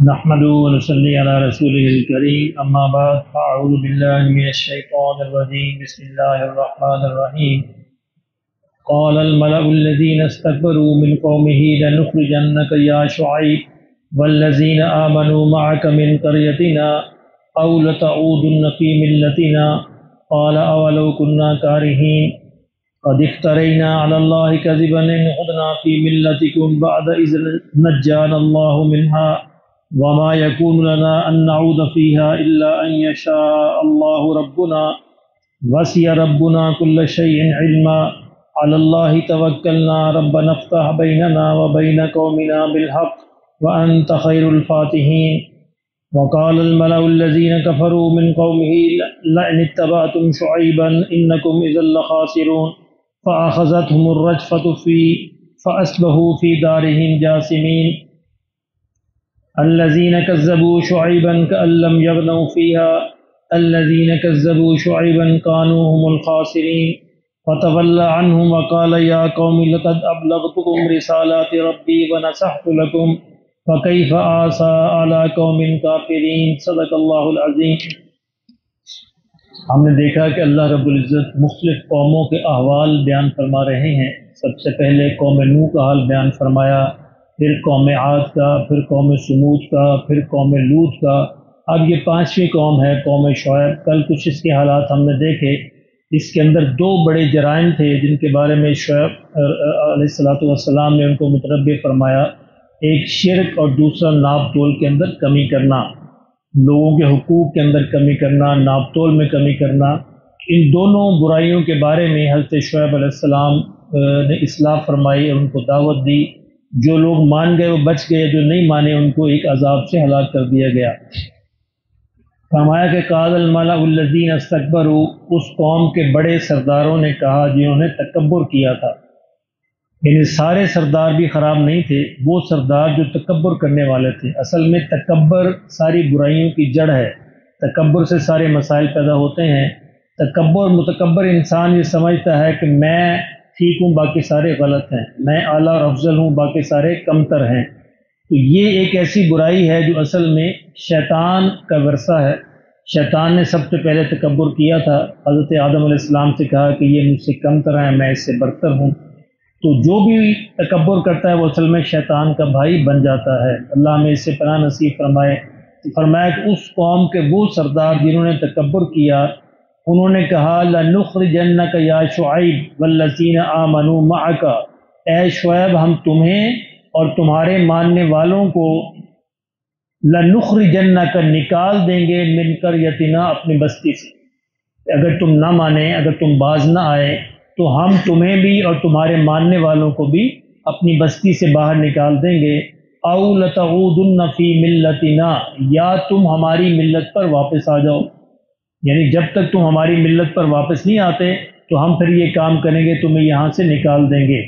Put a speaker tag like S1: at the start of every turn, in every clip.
S1: نحمد ونصلي على رسوله الكريم اما بعد فاعوذ بالله من الشيطان الرجيم بسم الله الرحمن الرحيم قال الملأ الذين استكبروا من قومه لنخرجنك يا شعيب والذين آمنوا معك من قريتنا أو لتعودن في ملتنا قال أولو كنا كارهين قد افترينا على الله كذبا إن عدنا في ملتكم بعد إذ نجانا الله منها وما يكون لنا أن نعود فيها إلا أن يشاء الله ربنا وسع ربنا كل شيء علما على الله توكلنا ربنا افتح بيننا وبين قومنا بالحق وأنت خير الفاتحين وقال الملأ الذين كفروا من قومه لئن اتبعتم شعيبا إنكم إذا لخاسرون فأخذتهم الرجفة فأصبحوا في دارهم جاثمين الذين كذبوا شعيبا كأن لم يغنوا فيها الذين كذبوا شعيبا كانوا هم الخاسرين فتولى عنهم وقال يا قوم لقد أبلغتكم رسالات ربي ونصحت لكم فكيف آسى على قوم كافرين صدق اللہ العظیم۔ ہم نے دیکھا کہ اللہ رب العزت مختلف قوموں کے احوال بیان فرما رہے ہیں۔ سب سے پہلے قوم نوح کا حال بیان فرمایا، پھر قوم عاد کا، پھر قوم سمود کا، پھر قوم لوط کا، اب یہ پانچویں قوم ہے قوم شعیب۔ کل کچھ اس کے حالات ہم نے دیکھے۔ اس کے اندر دو بڑے جرائم تھے جن کے بارے میں شعیب علیہ السلام نے ان کو متنبہ فرمایا، ایک شرک اور دوسرا ناپ تول کے اندر کمی کرنا، لوگوں کے حقوق کے اندر کمی کرنا، ناپ تول میں کمی کرنا۔ ان دونوں برائیوں کے بارے میں حضرت شعیب علیہ السلام نے اصلاح فرمائی اور ان کو دعوت دی۔ جو لوگ مان گئے وہ بچ گئے، جو نہیں مانے ان کو ایک عذاب سے ہلاک کر دیا گیا۔ فرمایا کہ قال الملأ الذین استکبروا، اس قوم کے بڑے سرداروں نے کہا جنہوں نے تکبر کیا تھا، یعنی سارے سردار بھی خراب نہیں تھے، وہ سردار جو تکبر کرنے والے تھے۔ اصل میں تکبر ساری برائیوں کی جڑ ہے، تکبر سے سارے مسائل پیدا ہوتے ہیں۔ متکبر انسان یہ سمجھتا ہے کہ میں ٹھیک ہوں باقی سارے غلط ہیں، میں اعلیٰ اور افضل ہوں باقی سارے کمتر ہیں۔ تو یہ ایک ایسی برائی ہے جو اصل میں شیطان کا ورثہ ہے۔ شیطان نے سب سے پہلے تکبر کیا تھا، حضرت آدم علیہ السلام سے کہا کہ یہ مجھ سے کمتر ہیں، میں اس سے برتر ہوں۔ تو جو بھی تکبر کرتا ہے وہ اصل میں شیطان کا بھائی بن جاتا ہے۔ اللہ ہمیں اس سے پناہ نصیب فرمائے۔ فرمایا کہ اس قوم کے وہ سردار جنہوں نے تکبر کیا، انہوں نے کہا لَنُخْرِجَنَّكَ يَا شُعَيْبُ وَالَّذِينَ آمَنُوا مَعَكَ، اے شعیب ہم تمہیں اور تمہارے ماننے والوں کو لَنُخْرِجَنَّكَ نکال دیں گے مِنْ قَرْيَتِنَا اپنی بستی سے۔ اگر تم نہ مانیں، اگر تم باز نہ آئے تو ہم تمہیں بھی اور تمہارے ماننے والوں کو بھی اپنی بستی سے باہر نکال دیں گے۔ اَوْ لَتَعُودُنَّ فِي مِلَّتِنَا، یا تم ہماری ملت پر واپس آ جاؤ، یعنی جب تک تم ہماری ملت پر واپس نہیں آتے تو ہم پھر یہ کام کریں گے، تمہیں یہاں سے نکال دیں گے۔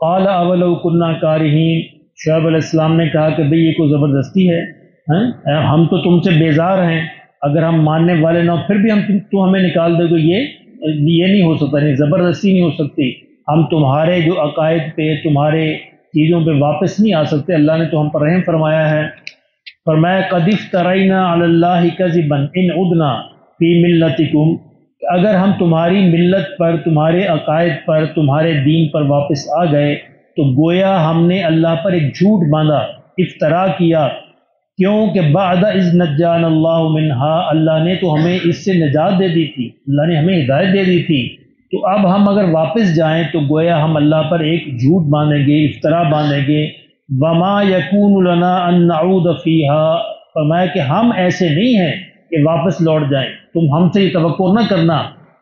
S1: قال اولو کنا کارہین، شعیب علیہ السلام نے کہا کہ بھئی یہ کوئی زبردستی ہے، ہم تو تم سے بیزار ہیں، اگر ہم ماننے والے نہ پھر بھی تم ہمیں نکال دے تو یہ نہیں ہو سکتا، نہیں زبردستی نہیں ہو سکتی، ہم تمہارے جو عقائد پہ تمہارے چیزوں پہ واپس نہیں آ سکتے، اللہ نے تو ہم پر رحم فرمایا ہے۔ فرمایا قد افترینا علی اللہ کذبا ان عدنا فی ملتکم، اگر ہم تمہاری ملت پر، تمہارے عقائد پر، تمہارے دین پر واپس آ گئے تو گویا ہم نے اللہ پر ایک جھوٹ باندھا، افترا کیا۔ کیوں کہ بعد اذ نجانا اللہ منہا، اللہ نے تو ہمیں اس سے نجات دے دی تھی، اللہ نے ہمیں ہدایت دے دی تھی، تو اب ہم اگر واپس جائیں تو گویا ہم اللہ پر ایک جھوٹ باندھیں گے، افترا باندھیں گے۔ وما یکون لنا ان نعود فیہا، فرمایا کہ ہم ایسے نہیں ہیں کہ واپس لوٹ جائیں، تم ہم سے یہ توقع نہ کرنا،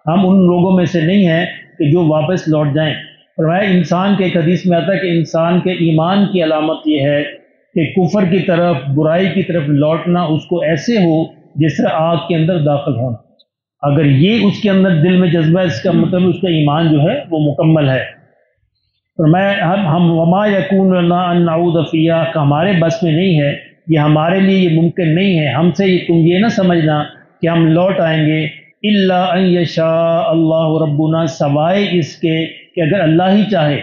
S1: ہم ان لوگوں میں سے نہیں ہیں کہ جو واپس لوٹ جائیں۔ فرمایا انسان کے ایک حدیث میں آتا ہے کہ انسان کے ایمان کی علامت یہ ہے کہ کفر کی طرف، برائی کی طرف لوٹنا اس کو ایسے ہو جس طرح آگ کے اندر داخل ہونا۔ اگر یہ اس کے اندر دل میں جذبہ ہے، اس کا مطلب اس کا ایمان جو ہے وہ مکمل ہے۔ فرمایا ہم وما یکون لنا ان نعود فیہا، کہ ہمارے بس میں نہیں ہے، یہ ہمارے لیے یہ ممکن نہیں ہے، ہم سے تم یہ نہ سمجھنا کہ ہم لوٹ آئیں گے، الا ان یشاء اللہ ربنا، سوائے اس کے کہ اگر اللہ ہی چاہے،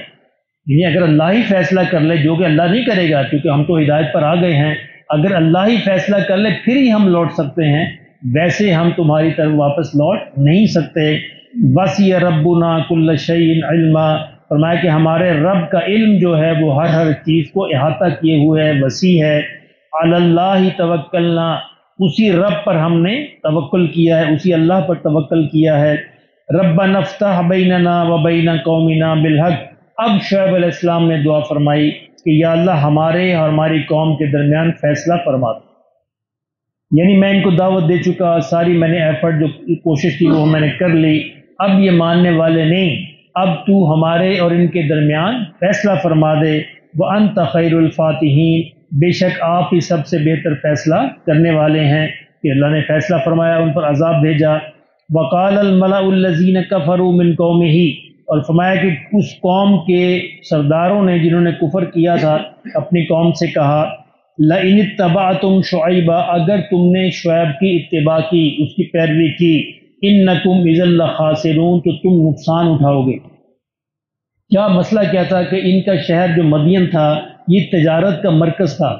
S1: یعنی اگر اللہ ہی فیصلہ کر لے، جو کہ اللہ نہیں کرے گا کیونکہ ہم تو ہدایت پر آ گئے ہیں، اگر اللہ ہی فیصلہ کر لے پھر ہی ہم لوٹ سکتے ہیں، ویسے ہم تمہاری طرف واپس لوٹ نہیں سکتے۔ وسیع ربنا کل شیء علما، فرمایا کہ ہمارے رب کا علم جو ہے وہ ہر چیز کو احاطہ کیے ہوئے ہے، وسیع ہے۔ علی اللہ توکلنا، اسی رب پر ہم نے توکل کیا ہے، اسی اللہ پر توکل کیا ہے۔ ربنا افتح بیننا و بین قومنا بالحق، اب شعیب علیہ السلام نے دعا فرمائی کہ یا اللہ ہمارے اور ہماری قوم کے درمیان فیصلہ فرما دو۔ یعنی میں ان کو دعوت دے چکا، ساری میں نے ایفرٹ جو کوشش کی وہ میں نے کر لی، اب یہ ماننے والے نہیں، اب تو ہمارے اور ان کے درمیان فیصلہ فرما دے۔ وَأَنْتَ خَيْرُ الْفَاتِحِينَ، بے شک آپ ہی سب سے بہتر فیصلہ کرنے والے ہیں۔ کہ اللہ نے فیصلہ فرمایا، ان پر عذاب بھیجا۔ وَقَالَ الْمَلَأُ الَّذِينَ كَفَرُوا مِنْ قَوْمِهِ، اور فرمایا کہ اس قوم کے سرداروں نے جنہوں نے کفر کیا تھا اپنی قوم سے کہا لَإِنِ اتَّبَعْتُمْ شُعَيْبًا، اگر تم نے شعیب کی اتباع کی، اس کی پیروی کی، اِنَّكُمْ إِذًا لَخَاسِرُونَ، تو تم نقصان اٹھاؤ گے۔ کیا مسئلہ کیا تھا کہ ان کا شہر جو مدین تھا یہ تجارت کا مرکز تھا،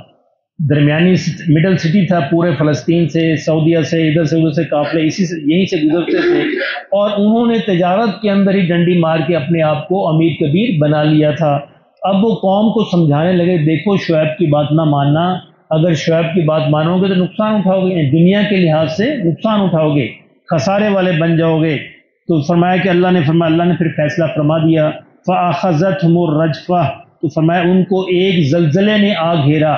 S1: درمیانی مڈل سٹی تھا، پورے فلسطین سے، سعودیہ سے، ادھر سے قافلے اسی سے یہیں سے گزرتے تھے، اور انہوں نے تجارت کے اندر ہی ڈنڈی مار کے اپنے آپ کو امیر کبیر بنا لیا تھا۔ اب وہ قوم کو سمجھانے لگے دیکھو شعیب کی بات نہ ماننا، اگر شعیب کی بات مانو گے تو نقصان اٹھاؤ گے، دنیا کے لحاظ سے نقصان اٹھاؤ گے، خسارے والے بن جاؤ گے۔ تو فرمایا کہ اللہ نے پھر فیصلہ فرما دیا، فَأَخَذَتْهُمُ الرَّجْفَةُ، تو فرمایا ان کو ایک زلزلے نے آ گھیرا،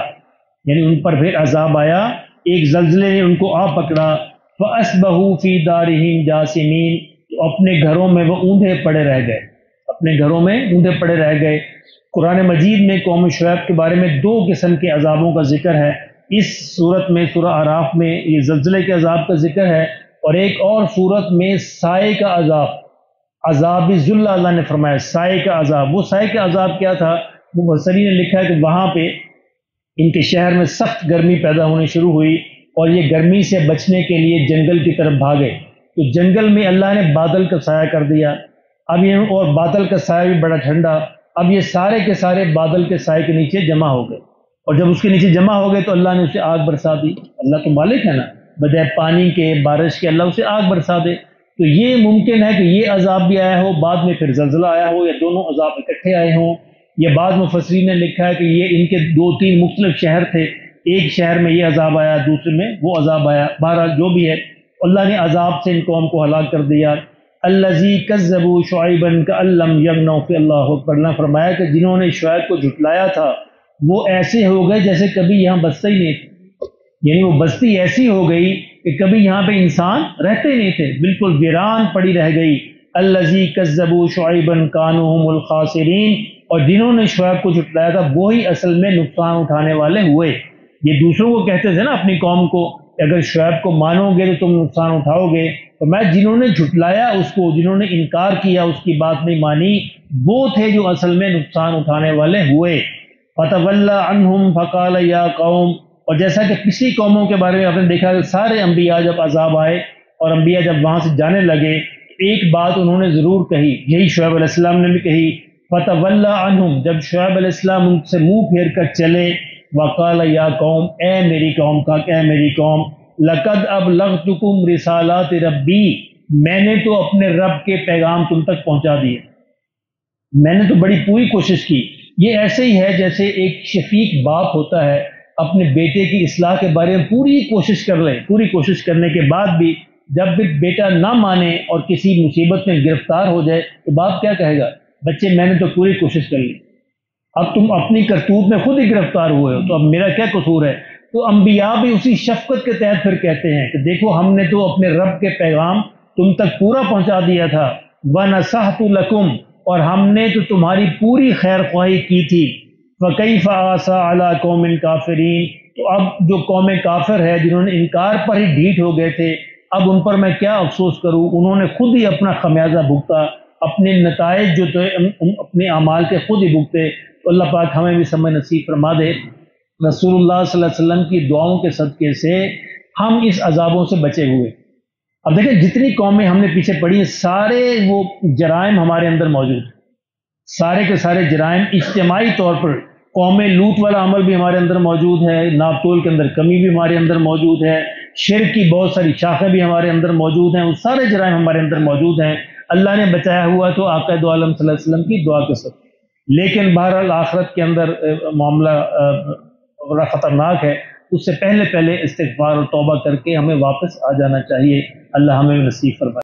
S1: یعنی ان پر پھر عذاب آیا، ایک زلزلے نے ان کو آ پکڑا۔ فَأَصْبَحُوا فِي دَارِهِمْ جَاثِمِينَ، تو اپنے گھروں میں وہ اوندھے پڑے رہ گئے، اپنے گھروں میں اوندھے پڑے رہ گئے۔ قرآن مجید میں قوم شعیب کے بارے میں دو قسم کے عذابوں کا ذکر ہے، اس صورت میں سورہ اعراف میں یہ زلزلے کے عذاب کا ذکر ہے، اور ایک اور صورت میں سائے کا عذاب، عذاب ذلہ اللہ نے فرمایا، سائے کا عذاب۔ وہ سائے کا عذاب کیا تھا؟ مفسرین نے لکھا ہے کہ وہاں پہ ان کے شہر میں سخت گرمی پیدا ہونی شروع ہوئی، اور یہ گرمی سے بچنے کے لیے جنگل کی طرف بھاگے، تو جنگل میں اللہ نے بادل کا سایہ کر دیا، اب یہ اور بادل کا سایہ بھی بڑا ٹھنڈا، اب یہ سارے کے سارے بادل کے سائے کے نیچے جمع ہو گئے، اور جب اس کے نیچے جمع ہو گئے تو اللہ نے اسے آگ برسا دی۔ اللہ تو مالک ہے نا، بجائے پانی کے، بارش کے، اللہ اسے آگ برسا دے۔ تو یہ ممکن ہے کہ یہ عذاب بھی آیا ہو، بعد میں پھر زلزلہ آیا ہو، یا دونوں عذاب اکٹھے آئے ہوں۔ یہ بعض مفسرین نے لکھا ہے کہ یہ ان کے دو تین مختلف شہر تھے، ایک شہر میں یہ عذاب آیا، دوسرے میں وہ عذاب آیا، بہرحال جو بھی ہے اللہ نے عذاب سے ان قوم کو ہلاک کر دیا۔ الذی کذبوا شعیبا کأن لم یغنوا فی، اللہ اکبر، اللہ فرمایا کہ جنہوں نے شعیب کو جھٹلایا تھا وہ ایسے ہو گئے جیسے کبھی یہاں بستے ہی نہیں تھے، یعنی وہ بستی ایسی ہو گئی کہ کبھی یہاں پہ انسان رہتے نہیں تھے، بالکل ویران پڑی رہ گئی۔ الذی کذبوا شعیبا کانوا هم الخاسرین، اور جنہوں نے شعیب کو جھٹلایا تھا وہی اصل میں نقصان اٹھانے والے ہوئے۔ یہ دوسروں کو کہتے تھے نا اپنی قوم کو کہ اگر شعیب کو مانو گے تو تم نقصان اٹھاؤ گے، تو میں جنہوں نے جھٹلایا اس کو، جنہوں نے انکار کیا، اس کی بات نہیں مانی، وہ تھے جو اصل میں نقصان اٹھانے والے ہوئے۔ فَتَوَلَّى عَنْهُمْ فَقَالَ يَا قَوْمِ، اور جیسا کہ پچھلی قوموں کے بارے میں آپ نے دیکھا کہ سارے انبیاء جب عذاب آئے اور انبیاء جب وہاں سے جانے لگے، ایک بات انہوں نے ضرور کہی، یہی شعیب علیہ السلام نے بھی کہی، فَتَوَلَّى عَنْهُمْ، جب شعیب علیہ السلام ان سے منہ پھیر کر چلے، وَقَالَ يَا قَوْمِ، اے میری قوم کا، اے میری قوم، لَقَدْ أَبْلَغْتُكُمْ رِسَالَاتِ رَبِّي، میں نے تو اپنے رب کے پیغام تم تک پہنچا دیے، میں نے تو بڑی پوری کوشش کی۔ یہ ایسے ہی ہے جیسے ایک شفیق باپ ہوتا ہے، اپنے بیٹے کی اصلاح کے بارے میں پوری کوشش کر لے، پوری کوشش کرنے کے بعد بھی جب بھی بیٹا نہ مانے اور کسی مصیبت میں گرفتار ہو جائے تو باپ کیا کہے گا؟ بچے میں نے تو پوری کوشش کر لی، اب تم اپنی کرتوت میں خود ہی گرفتار ہوئے ہو تو اب میرا کیا قصور ہے؟ تو انبیاء بھی اسی شفقت کے تحت پھر کہتے ہیں کہ دیکھو ہم نے تو اپنے رب کے پیغام تم تک پورا پہنچا دیا تھا، وَنَصَحْتُ لَكُمْ، اور ہم نے تو تمہاری پوری خیر خواہی کی تھی، فَكَيْفَ آسَىٰ عَلَىٰ قَوْمٍ كَافِرِينَ، تو اب جو قوم کافر ہے جنہوں نے انکار پر ہی ڈھیٹ ہو گئے تھے، اب ان پر میں کیا افسوس کروں، انہوں نے خود ہی اپنا خمیازہ بھگتا، اپنے نتائج جو تھے اپنے اعمال کے خود ہی بھگتے۔ تو اللہ پاک ہمیں بھی سمجھ نصیب فرما دے، رسول اللہ صلی اللہ علیہ وسلم کی دعاؤں کے صدقے سے ہم اس عذابوں سے بچے ہوئے۔ اب دیکھیں جتنی قومیں ہم نے پیچھے پڑھی ہیں سارے وہ جرائم ہمارے اندر موجود ہیں، سارے کے سارے جرائم اجتماعی طور پر قوم لوط والا عمل بھی ہمارے اندر موجود ہے، ناپ تول کے اندر کمی بھی ہمارے اندر موجود ہے، شرک کی بہت ساری شاخیں بھی ہمارے اندر موجود ہیں، وہ سارے جرائم ہمارے اندر موجود ہیں۔ اللہ نے بچایا ہوا تو آقا دو عالم صلی اللہ علیہ وسلم کی دعا کے ساتھ، لیکن بہرحال آخرت کے اندر معاملہ بڑا خطرناک ہے۔ اس سے پہلے استغفار اور توبہ کر کے ہمیں واپس آ جانا چاہیے۔ اللہ ہمیں نصیب فرمائے۔